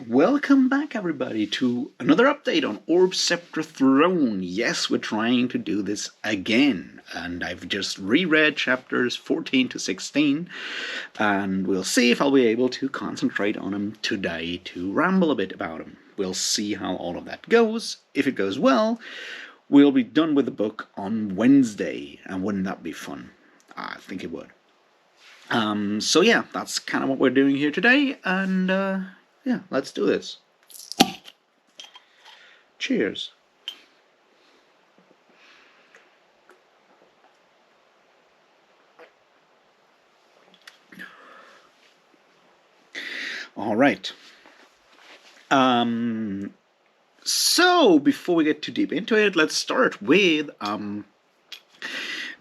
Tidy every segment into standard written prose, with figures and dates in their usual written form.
Welcome back, everybody, to another update on Orb Sceptre Throne. Yes, we're trying to do this again, and I've just reread chapters 14 to 16, and we'll see if I'll be able to concentrate on them today to ramble a bit about them. We'll see how all of that goes. If it goes well, we'll be done with the book on Wednesday, and wouldn't that be fun? I think it would. So yeah, that's kind of what we're doing here today, and yeah, let's do this. Cheers. All right. So before we get too deep into it, let's start with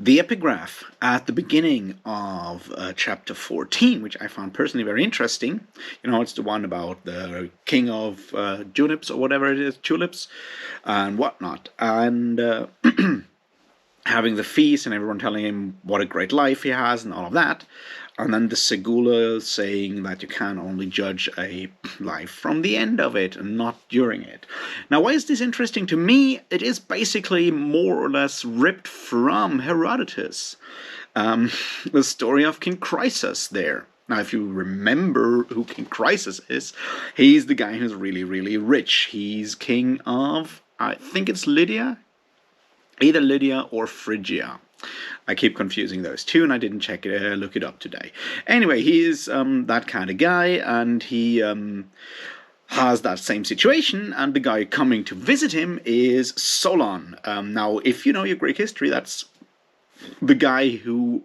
the epigraph at the beginning of chapter 14, which I found personally very interesting. You know, it's the one about the king of tulips, or whatever it is, tulips, and whatnot. And having the feast and everyone telling him what a great life he has and all of that. And then the Segula saying that you can only judge a life from the end of it and not during it. Now, why is this interesting to me? It is basically more or less ripped from Herodotus. The story of King Croesus there. Now, if you remember who King Croesus is, he's the guy who's really, really rich. He's king of, I think it's Lydia? Either Lydia or Phrygia. I keep confusing those two, and I didn't look it up today. Anyway, he's that kind of guy, and he has that same situation, and the guy coming to visit him is Solon. Now, if you know your Greek history, that's the guy who,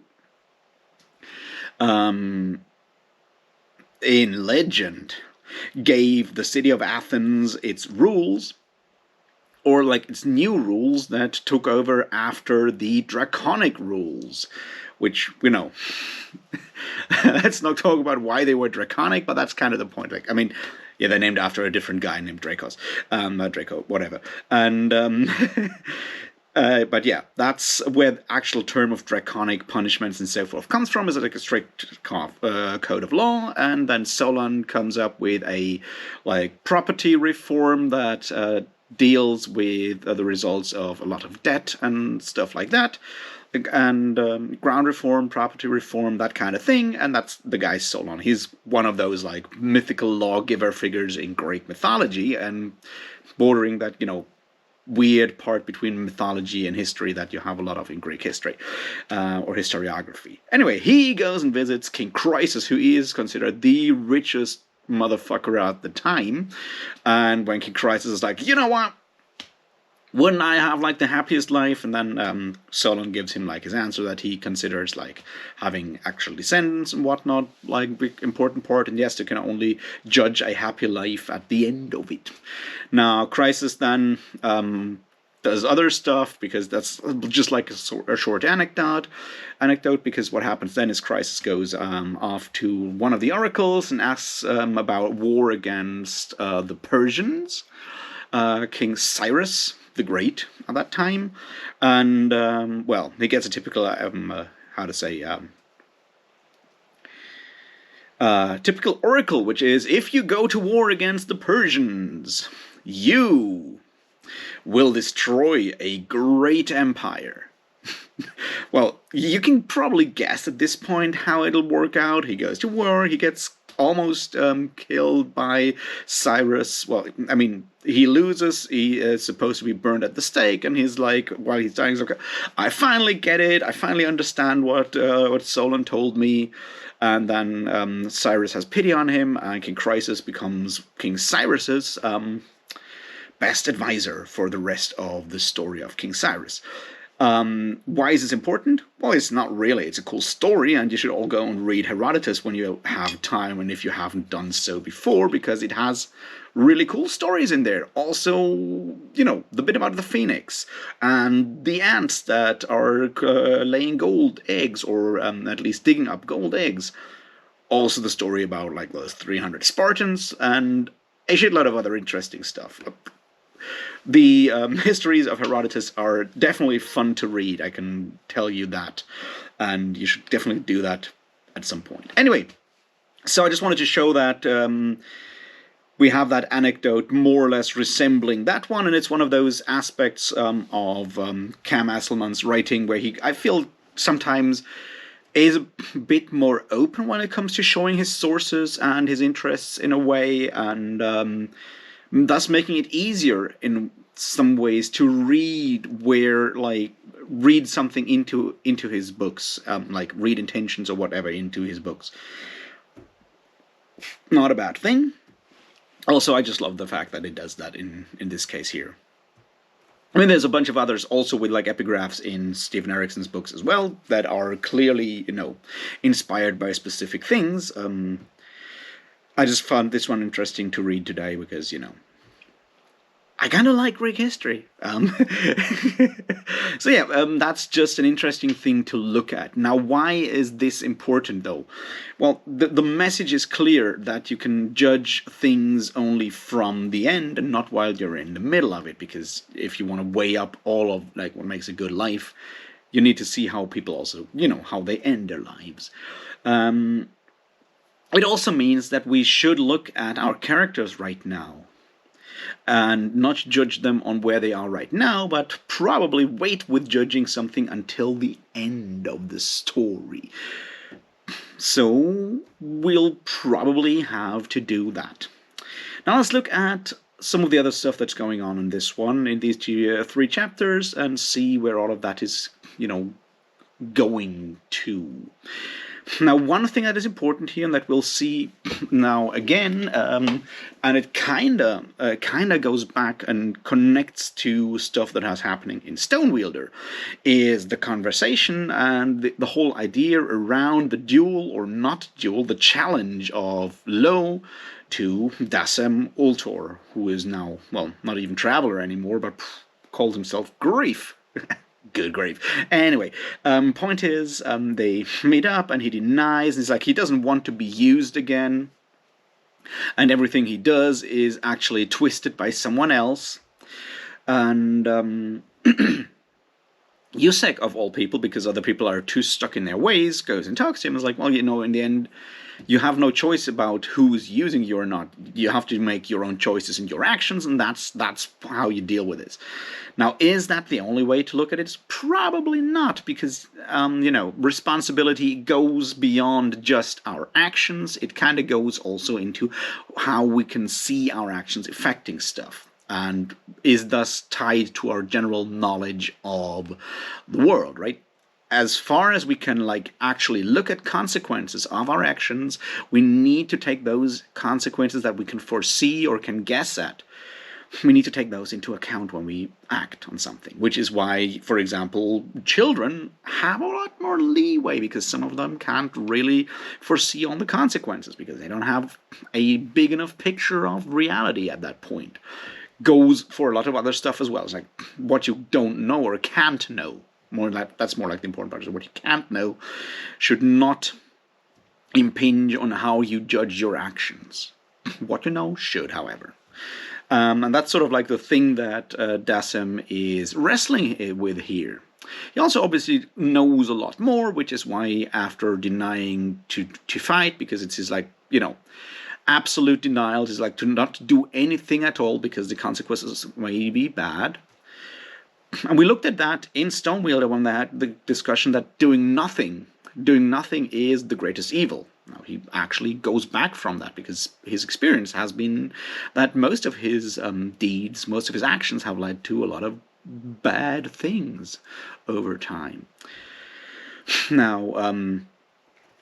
in legend, gave the city of Athens its rules, or like its new rules that took over after the draconic rules, which, you know, let's not talk about why they were draconic, but that's kind of the point. Like, I mean, yeah, they're named after a different guy named Dracos, Draco, whatever. And but yeah, that's where the actual term of draconic punishments and so forth comes from, is like a strict code of law. And then Solon comes up with a like property reform that deals with the results of a lot of debt and stuff like that, and ground reform, property reform, that kind of thing. And that's the guy Solon. He's one of those like mythical lawgiver figures in Greek mythology, and bordering that, you know, weird part between mythology and history that you have a lot of in Greek history, or historiography. Anyway, he goes and visits King Croesus, who is considered the richest motherfucker at the time. And when King Croesus is like, you know what, wouldn't I have like the happiest life? And then Solon gives him like his answer that he considers like having actual descendants and whatnot like big important part, and yes, you can only judge a happy life at the end of it. Now Croesus then does other stuff, because that's just like a short anecdote, because what happens then is Croesus goes off to one of the oracles and asks about war against the Persians, King Cyrus the Great at that time. And well, he gets a typical typical oracle, which is, if you go to war against the Persians, you will destroy a great empire. Well, you can probably guess at this point how it'll work out. He goes to war, he gets almost killed by Cyrus. Well, I mean, he loses, he is supposed to be burned at the stake, and he's like, while he's dying, he's like, I finally get it, I finally understand what Solon told me. And then Cyrus has pity on him, and King Croesus becomes King Cyrus's best advisor for the rest of the story of King Cyrus. Why is this important? Well, it's not really. It's a cool story, and you should all go and read Herodotus when you have time, and if you haven't done so before, because it has really cool stories in there. Also, you know, the bit about the phoenix and the ants that are laying gold eggs, or at least digging up gold eggs. Also the story about like those 300 Spartans, and a shitload of other interesting stuff. The histories of Herodotus are definitely fun to read, I can tell you that. And you should definitely do that at some point. Anyway, so I just wanted to show that we have that anecdote more or less resembling that one, and it's one of those aspects of Cam Esslemont's writing where I feel sometimes is a bit more open when it comes to showing his sources and his interests in a way, and thus making it easier in some ways to read something into his books, like read intentions or whatever into his books. Not a bad thing. Also, I just love the fact that it does that in this case here. I mean, there's a bunch of others also with like epigraphs in Stephen Erickson's books as well that are clearly, inspired by specific things. I just found this one interesting to read today because, I kind of like Greek history. So yeah, that's just an interesting thing to look at. Now, why is this important, though? Well, the message is clear that you can judge things only from the end and not while you're in the middle of it, because if you want to weigh up all of like what makes a good life, you need to see how people also, how they end their lives. It also means that we should look at our characters right now and not judge them on where they are right now, but probably wait with judging something until the end of the story. So we'll probably have to do that. Now let's look at some of the other stuff that's going on in this one, in these 3 chapters, and see where all of that is, going to. Now, one thing that is important here, and that we'll see now again, and it kind of goes back and connects to stuff that has happening in Stonewielder, is the conversation and the whole idea around the duel or not duel, the challenge of Lo to Dassem Ultor, who is now, well, not even Traveler anymore, but calls himself Grief. Good grief. Anyway, point is, they meet up and he denies. He's like, he doesn't want to be used again. And everything he does is actually twisted by someone else. And Yusek, of all people, because other people are too stuck in their ways, goes and talks to him. It's like, well, in the end, you have no choice about who's using you or not. You have to make your own choices in your actions, and that's how you deal with this. Now, is that the only way to look at it? Probably not, because, responsibility goes beyond just our actions. It kind of goes also into how we can see our actions affecting stuff, and is thus tied to our general knowledge of the world, right? As far as we can, actually look at consequences of our actions, we need to take those consequences that we can foresee or can guess at. We need to take those into account when we act on something, which is why, for example, children have a lot more leeway, because some of them can't really foresee all the consequences because they don't have a big enough picture of reality at that point. Goes for a lot of other stuff as well. It's like what you don't know or can't know. That's more like the important part. So what you can't know should not impinge on how you judge your actions. What you know should, however. And that's sort of like the thing that Dassem is wrestling with here. He also obviously knows a lot more, which is why after denying to fight, because it's his absolute denial, is like to not do anything at all because the consequences may be bad. And we looked at that in Stonewielder when they had the discussion that doing nothing is the greatest evil. Now, he actually goes back from that because his experience has been that most of his deeds, most of his actions have led to a lot of bad things over time. Now,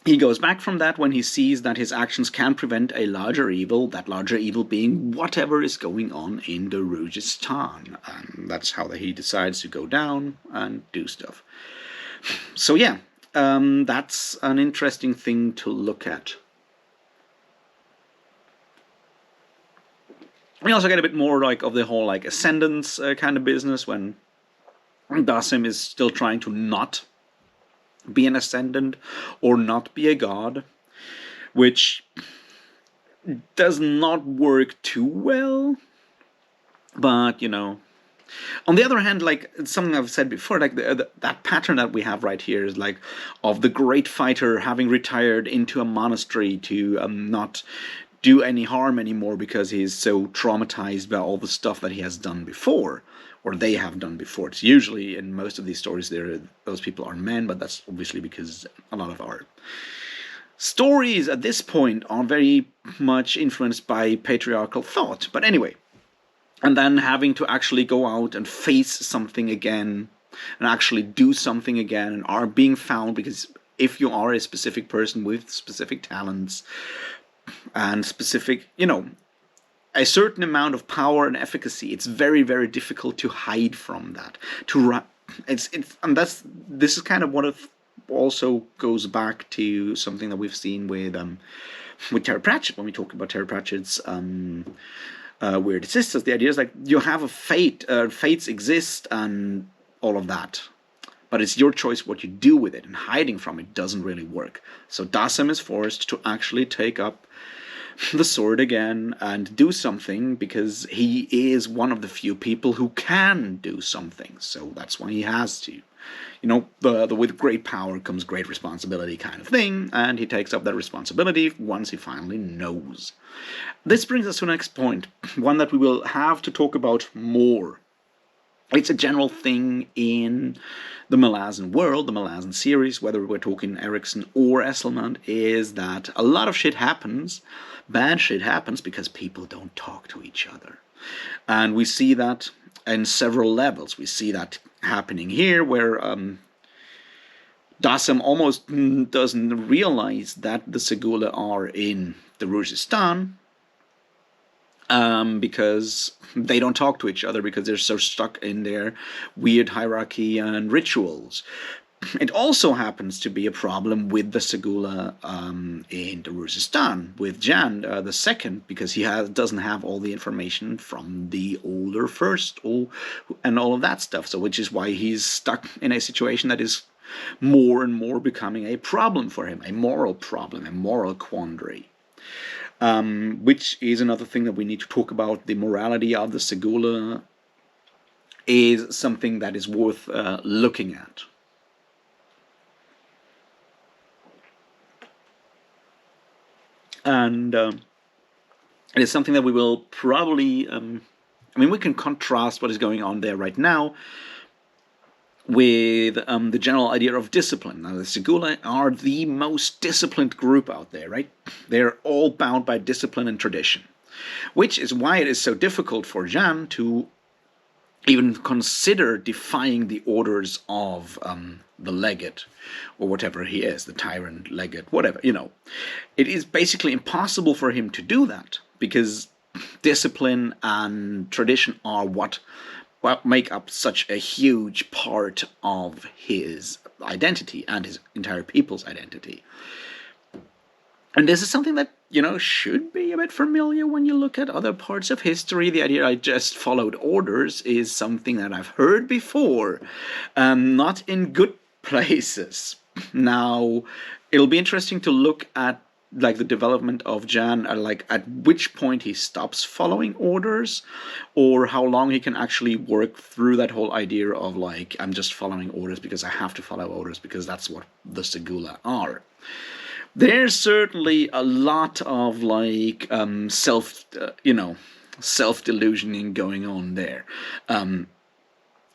he goes back from that when he sees that his actions can prevent a larger evil, that larger evil being whatever is going on in the Darugistan. And that's how he decides to go down and do stuff. So yeah, that's an interesting thing to look at. We also get a bit more of the whole ascendance kind of business when Dassem is still trying to not be an ascendant or not be a god, which does not work too well. But on the other hand, something I've said before, that pattern that we have right here is of the great fighter having retired into a monastery to not do any harm anymore because he's so traumatized by all the stuff that he has done before, or they have done before. It's usually in most of these stories those people are men, but that's obviously because a lot of our stories at this point are very much influenced by patriarchal thought. But anyway, and then having to actually go out and face something again and actually do something again and are being found, because if you are a specific person with specific talents and specific, a certain amount of power and efficacy, it's very, very difficult to hide from that. This is kind of what it also goes back to something that we've seen with Terry Pratchett, when we talk about Terry Pratchett's Weird Sisters. The idea is like you have a fate, fates exist and all of that, but it's your choice what you do with it, and hiding from it doesn't really work. So Dassem is forced to actually take up the sword again and do something, because he is one of the few people who can do something. So that's why he has to. The with great power comes great responsibility kind of thing, and he takes up that responsibility once he finally knows. This brings us to the next point, one that we will have to talk about more. It's a general thing in the Malazan world, the Malazan series, whether we're talking Erickson or Esslemont, is that a lot of shit happens, bad shit happens, because people don't talk to each other. And we see that in several levels. We see that happening here, where Dassem almost doesn't realize that the Segula are in the Ruzhistan, because they don't talk to each other, because they're so stuck in their weird hierarchy and rituals. It also happens to be a problem with the Segula in the Ruzhistan, with Jan the second, because he doesn't have all the information from the older first, and all of that stuff. So, which is why he's stuck in a situation that is more and more becoming a problem for him, a moral problem, a moral quandary. Which is another thing that we need to talk about. The morality of the Segula is something that is worth looking at. And it is something that we will probably, we can contrast what is going on there right now with the general idea of discipline. Now, the Segula are the most disciplined group out there, right? They're all bound by discipline and tradition, which is why it is so difficult for Jan to even consider defying the orders of the legate, or whatever he is, the tyrant, legate, whatever, It is basically impossible for him to do that, because discipline and tradition are what make up such a huge part of his identity and his entire people's identity. And this is something that, should be a bit familiar when you look at other parts of history. The idea I just followed orders is something that I've heard before, not in good places. Now, it'll be interesting to look at the development of Jan, at which point he stops following orders, or how long he can actually work through that whole idea of I'm just following orders because I have to follow orders because that's what the Segula are. There's certainly a lot of self-delusioning going on there.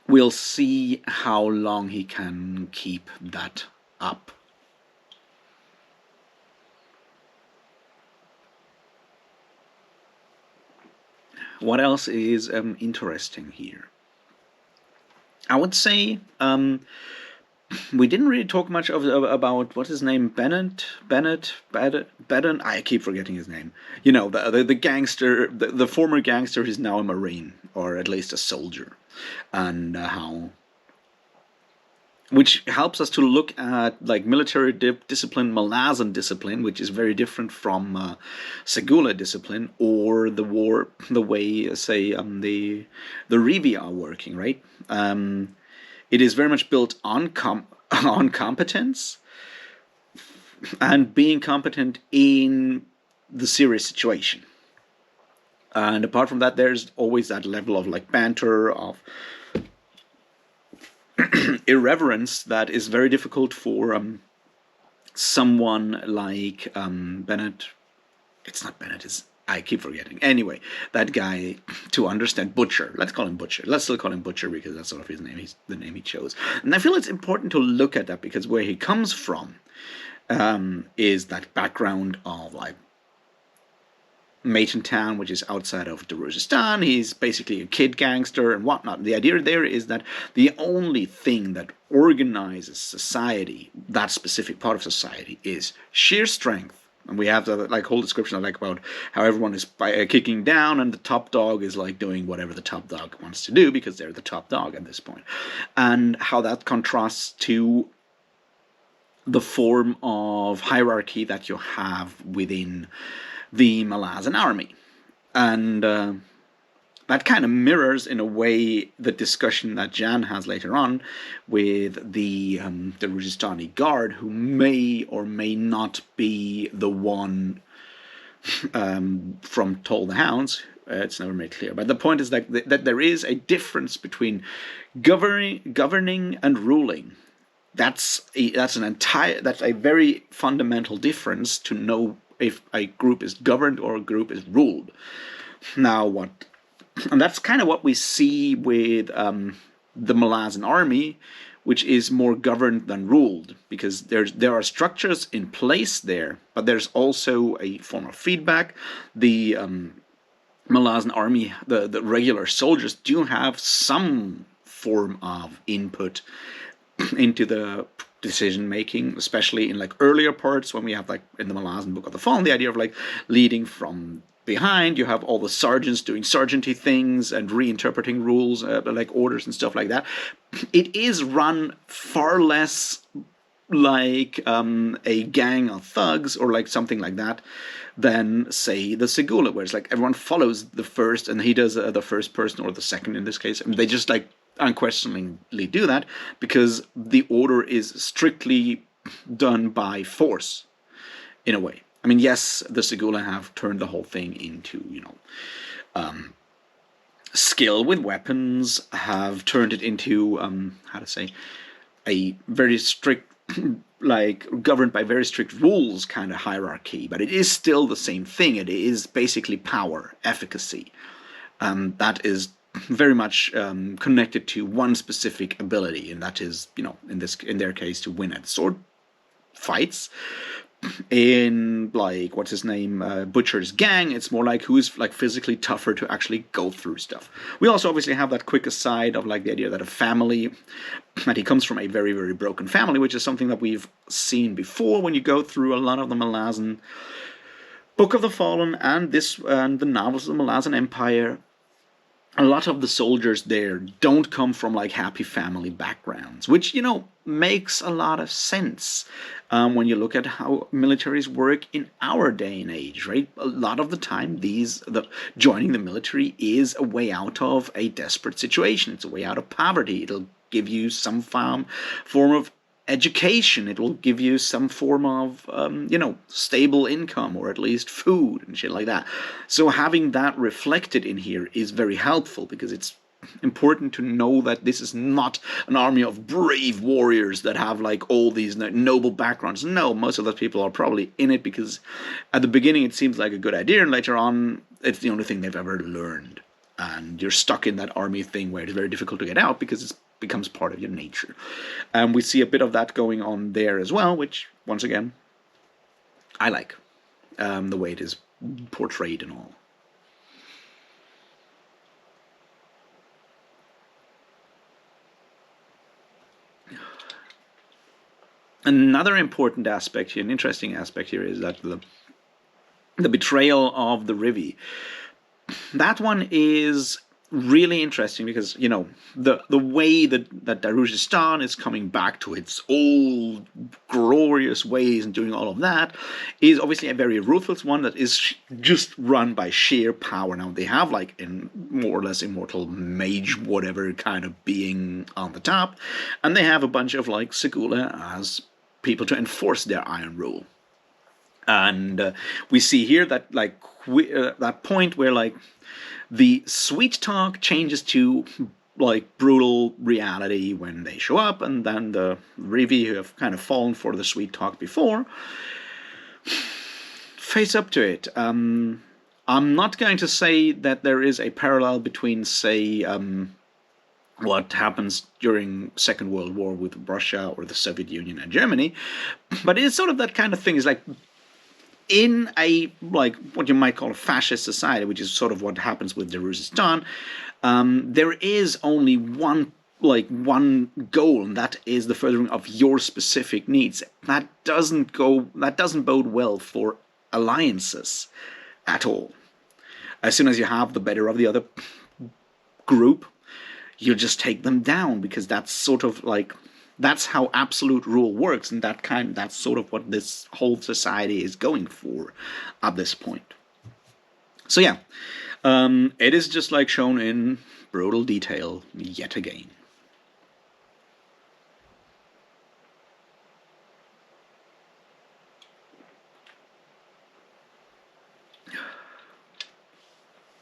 We'll see how long he can keep that up. What else is interesting here? I would say we didn't really talk much about what's his name, Bennett. I keep forgetting his name. The gangster, the former gangster, who's now a Marine, or at least a soldier, and which helps us to look at military discipline, Malazan discipline, which is very different from Segula discipline, or the way, say, the Rivi are working, right? It is very much built on competence, and being competent in the serious situation. And apart from that, there's always that level of banter, of irreverence that is very difficult for someone like Bennett it's not Bennett, I keep forgetting. Anyway, that guy, to understand Butcher. Let's call him Butcher. Let's still call him Butcher because that's sort of his name. He's the name he chose. And I feel it's important to look at that because where he comes from is that background of like Town, which is outside of Daruzhistan. He's basically a kid gangster and whatnot. The idea there is that the only thing that organizes society, that specific part of society, is sheer strength. And we have the like whole description I like about how everyone is kicking down, and the top dog is like doing whatever the top dog wants to do because they're the top dog at this point, and how that contrasts to the form of hierarchy that you have within the Malazan army, and that kind of mirrors in a way the discussion that Jan has later on with the Rajasthani guard, who may or may not be the one from Toll the Hounds. It's never made clear, but the point is that there is a difference between governing and ruling. That's a very fundamental difference to know if a group is governed or a group is ruled. Now, and that's kind of what we see with the Malazan army, which is more governed than ruled, because there are structures in place there, but there's also a form of feedback. The Malazan army, the regular soldiers, do have some form of input into the decision making, especially in like earlier parts when we have like in the Malazan Book of the Fallen, the idea of like leading from behind. You have all the sergeants doing sergeanty things and reinterpreting rules, like orders and stuff like that. It is run far less like a gang of thugs or like something like that than, say, the Segula, where it's like everyone follows the first and he does the first person, or the second in this case. I mean, they just like unquestioningly do that because the order is strictly done by force in a way. I mean, yes, the Segula have turned the whole thing into, skill with weapons, have turned it into, a very strict, like, governed by very strict rules kind of hierarchy, but it is still the same thing. It is basically power, efficacy. That is very much connected to one specific ability, and that is, in their case, to win at sword fights. In like what's his name, Butcher's gang, it's more like who's like physically tougher to actually go through stuff. We also obviously have that quick aside of like the idea that a family, that he comes from a very, very broken family, which is something that we've seen before when you go through a lot of the Malazan Book of the Fallen and the novels of the Malazan Empire. A lot of the soldiers there don't come from like happy family backgrounds, which, makes a lot of sense when you look at how militaries work in our day and age, right? A lot of the time, joining the military is a way out of a desperate situation. It's a way out of poverty. It'll give you some form of education. It will give you some form of, stable income, or at least food and shit like that. So having that reflected in here is very helpful, because it's important to know that this is not an army of brave warriors that have like all these noble backgrounds. No, most of those people are probably in it because at the beginning it seems like a good idea, and later on it's the only thing they've ever learned. And you're stuck in that army thing where it's very difficult to get out because it becomes part of your nature. And we see a bit of that going on there as well, which, once again, I like the way it is portrayed and all. Another important aspect here, an interesting aspect here, is that the betrayal of the Rivi. That one is really interesting because, the way that Daruzhistan is coming back to its old glorious ways and doing all of that is obviously a very ruthless one that is just run by sheer power. Now, they have like a more or less immortal mage whatever kind of being on the top, and they have a bunch of like Segula as people to enforce their iron rule. And we see here that like that point where like the sweet talk changes to like brutal reality when they show up, and then the Rivi, who have kind of fallen for the sweet talk before, face up to it. I'm not going to say that there is a parallel between, say, what happens during Second World War with Russia or the Soviet Union and Germany, but it's sort of that kind of thing. It's like in a, like, what you might call a fascist society, which is sort of what happens with Darussistan, there is only one goal, and that is the furthering of your specific needs. That doesn't bode well for alliances at all. As soon as you have the better of the other group, you just take them down, because that's sort of like, that's how absolute rule works, and that's sort of what this whole society is going for at this point. So yeah, it is just like shown in brutal detail yet again.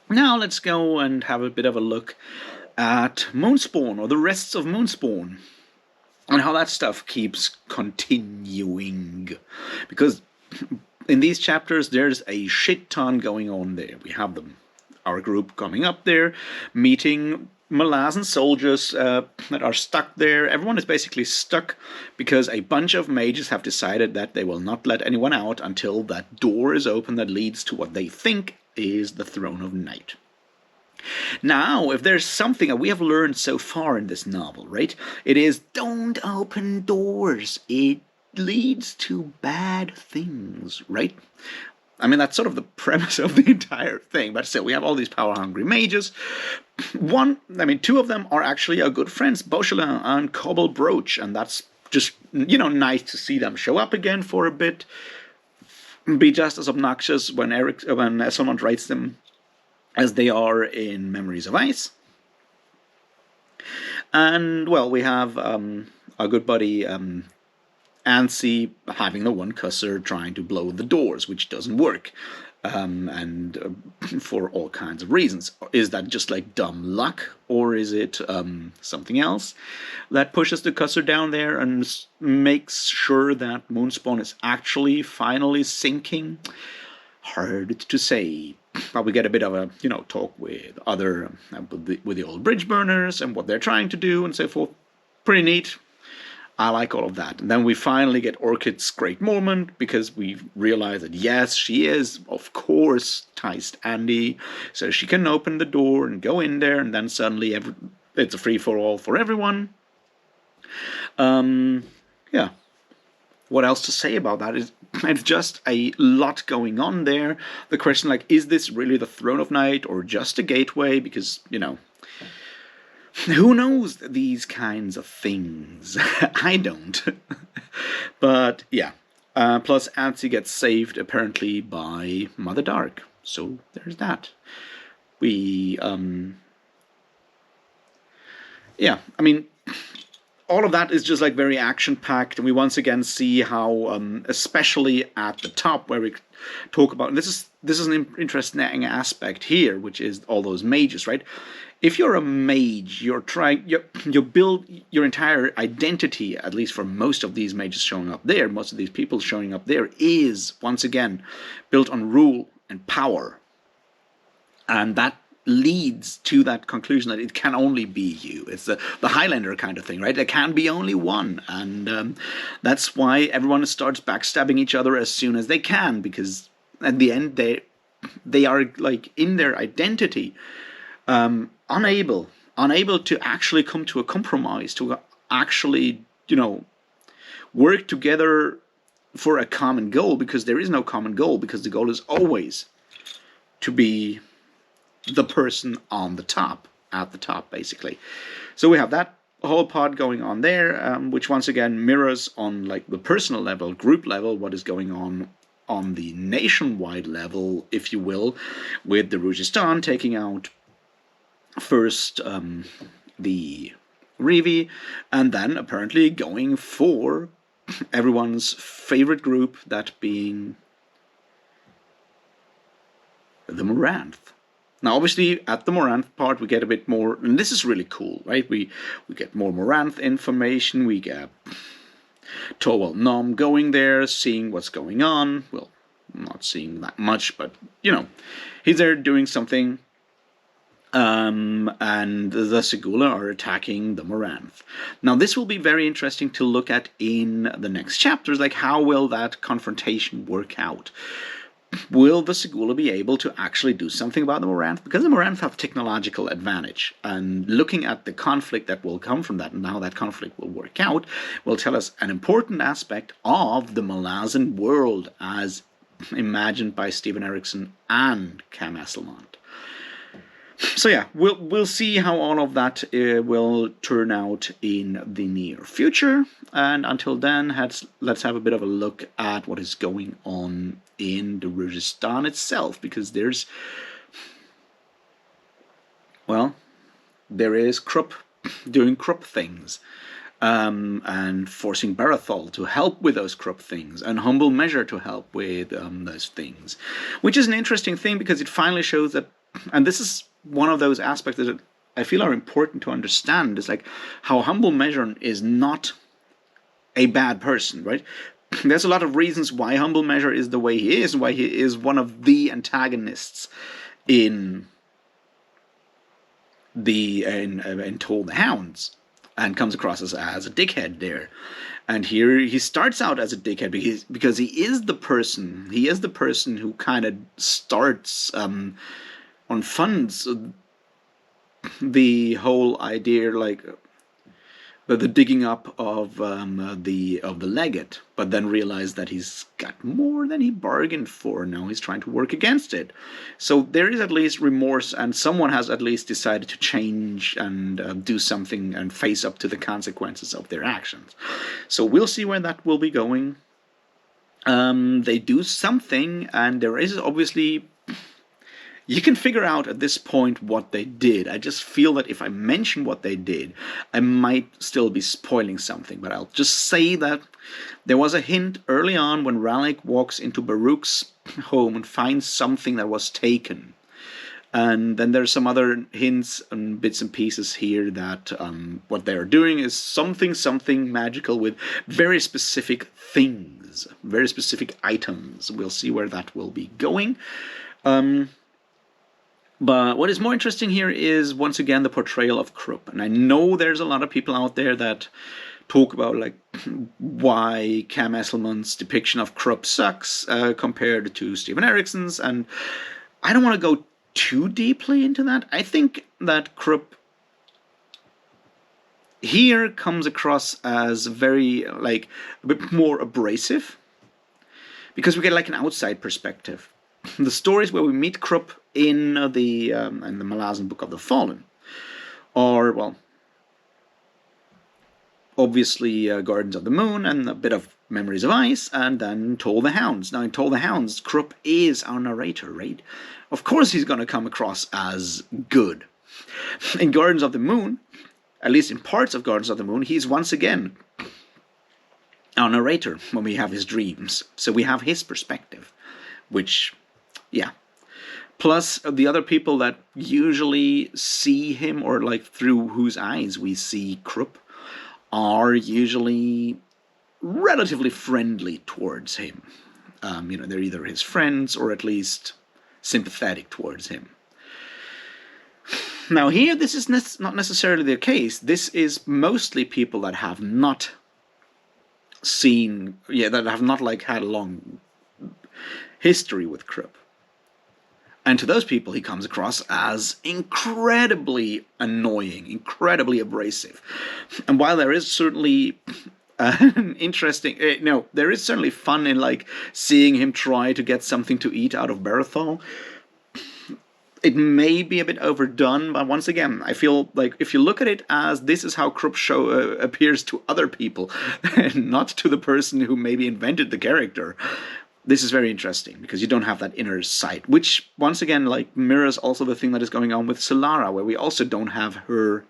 Now let's go and have a bit of a look at Moonspawn, or the rests of Moonspawn, and how that stuff keeps continuing. Because in these chapters, there's a shit ton going on there. We have our group coming up there, meeting Malazan soldiers that are stuck there. Everyone is basically stuck because a bunch of mages have decided that they will not let anyone out until that door is open that leads to what they think is the Throne of Night. Now, if there's something that we have learned so far in this novel, right, it is don't open doors. It leads to bad things, right? I mean, that's sort of the premise of the entire thing, but still, we have all these power-hungry mages. Two of them are actually our good friends, Beauchelin and Cobble Brooch, and that's just, nice to see them show up again for a bit. Be just as obnoxious when Esslemont writes them as they are in Memories of Ice. And, well, we have our good buddy Ansi having the one cusser trying to blow the doors, which doesn't work. For all kinds of reasons. Is that just like dumb luck, or is it something else that pushes the cusser down there and makes sure that Moonspawn is actually finally sinking? Hard to say. But we get a bit of a talk with with the old bridge burners and what they're trying to do and so forth. Pretty neat. I like all of that. And then we finally get Orchid's great moment, because we realize that, yes, she is, of course, Ticed Andy, so she can open the door and go in there, and then suddenly it's a free-for-all for everyone. Yeah. What else to say about that? It's just a lot going on there. The question, like, is this really the Throne of Night, or just a gateway? Because, who knows these kinds of things? I don't. But, yeah. Plus, Ansi gets saved, apparently, by Mother Dark. So, there's that. Yeah, I mean, all of that is just, like, very action-packed. And we once again see how, especially at the top, where we talk about... And this is an interesting aspect here, which is all those mages, right? If you're a mage, you build your entire identity, at least for most of these mages showing up there, most of these people showing up there, is, once again, built on rule and power. And that leads to that conclusion that it can only be you. It's the Highlander kind of thing, right? There can be only one. And that's why everyone starts backstabbing each other as soon as they can, because at the end, they are, like, in their identity, unable to actually come to a compromise, to actually, work together for a common goal, because there is no common goal, because the goal is always to be the person on the top, at the top, basically. So we have that whole pod going on there, which once again mirrors on, like, the personal level, group level, what is going on the nationwide level, if you will, with the Darussistan taking out first the Revi, and then apparently going for everyone's favorite group, that being the Moranth. Now, obviously, at the Moranth part, we get a bit more, and this is really cool, right? We get more Moranth information. We get Towel Nom going there, seeing what's going on. Well, I'm not seeing that much, but he's there doing something. And the Segula are attacking the Moranth. Now, this will be very interesting to look at in the next chapters. Like, how will that confrontation work out? Will the Segula be able to actually do something about the Moranth? Because the Moranth have technological advantage, and looking at the conflict that will come from that and how that conflict will work out will tell us an important aspect of the Malazan world as imagined by Stephen Erickson and Cam Esslemont. So yeah, we'll see how all of that will turn out in the near future. And until then, let's have a bit of a look at what is going on in the Rujistan itself, because there is Krupp doing Krupp things. And forcing Barathol to help with those Krupp things, and Humble Measure to help with those things. Which is an interesting thing, because it finally shows that, and this is one of those aspects that I feel are important to understand, is like how Humble Measure is not a bad person, right? There's a lot of reasons why Humble Measure is the way he is, why he is one of the antagonists in Toll the Hounds, and comes across as a dickhead there. And here he starts out as a dickhead because he is the person who kind of starts on funds the whole idea, like the digging up of the legate, but then realized that he's got more than he bargained for. Now he's trying to work against it. So there is at least remorse, and someone has at least decided to change and do something and face up to the consequences of their actions. So we'll see where that will be going. They do something, and there is obviously... You can figure out at this point what they did. I just feel that if I mention what they did, I might still be spoiling something. But I'll just say that there was a hint early on when Ralek walks into Baruch's home and finds something that was taken. And then there's some other hints and bits and pieces here that what they're doing is something magical with very specific things, very specific items. We'll see where that will be going. But what is more interesting here is, once again, the portrayal of Krupp. And I know there's a lot of people out there that talk about like why Cam Esslemont's depiction of Krupp sucks compared to Stephen Erickson's. And I don't want to go too deeply into that. I think that Krupp here comes across as very, like, a bit more abrasive, because we get like an outside perspective. The stories where we meet Krupp in the Malazan Book of the Fallen are, well, obviously Gardens of the Moon and a bit of Memories of Ice, and then Toll the Hounds. Now, in Toll the Hounds, Krupp is our narrator, right? Of course he's going to come across as good. In Gardens of the Moon, at least in parts of Gardens of the Moon, he's once again our narrator when we have his dreams. So we have his perspective, which... yeah. Plus, the other people that usually see him, or like through whose eyes we see Krupp, are usually relatively friendly towards him. They're either his friends or at least sympathetic towards him. Now here, this is not necessarily the case. This is mostly people that have not seen, that have not like had a long history with Krupp. And to those people, he comes across as incredibly annoying, incredibly abrasive. And while there is certainly an interesting... there is certainly fun in, like, seeing him try to get something to eat out of Barathol. It may be a bit overdone, but once again, I feel like if you look at it as this is how Krupp appears to other people, and not to the person who maybe invented the character... this is very interesting, because you don't have that inner sight, which, once again, like, mirrors also the thing that is going on with Solara, where we also don't have her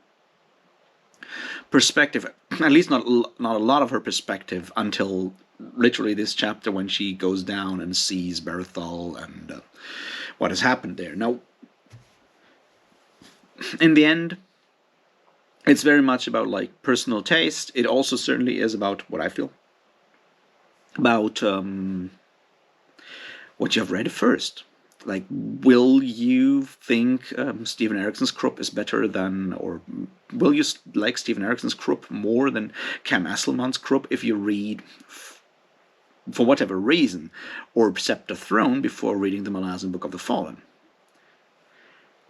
perspective, at least not a lot of her perspective, until literally this chapter when she goes down and sees Barathol and what has happened there. Now, in the end, it's very much about, like, personal taste. It also certainly is about what I feel. About... what you have read first. Like, will you think Stephen Erickson's Krupp is better than, or will you like Stephen Erickson's Krupp more than Ken Esslemont's Krupp if you read, for whatever reason, or Sceptre Throne before reading the Malazan Book of the Fallen?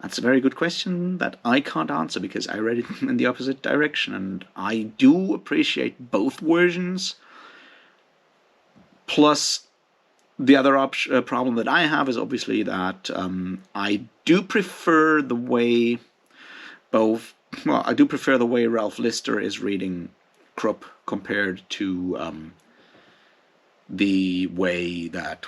That's a very good question that I can't answer because I read it in the opposite direction, and I do appreciate both versions. Plus, the other problem that I have is obviously that I do prefer the way Ralph Lister is reading Krupp compared to the way that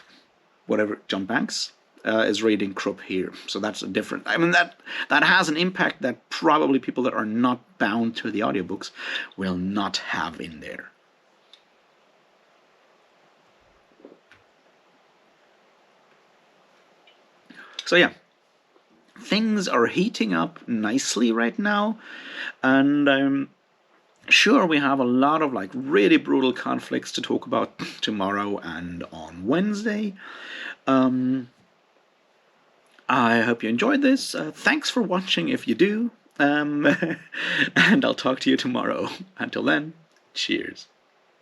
John Banks is reading Krupp here. So that's a different. I mean, that has an impact that probably people that are not bound to the audiobooks will not have in there. So yeah, things are heating up nicely right now, and I'm sure we have a lot of like really brutal conflicts to talk about tomorrow and on Wednesday. I hope you enjoyed this. Thanks for watching if you do. And I'll talk to you tomorrow. Until then, cheers.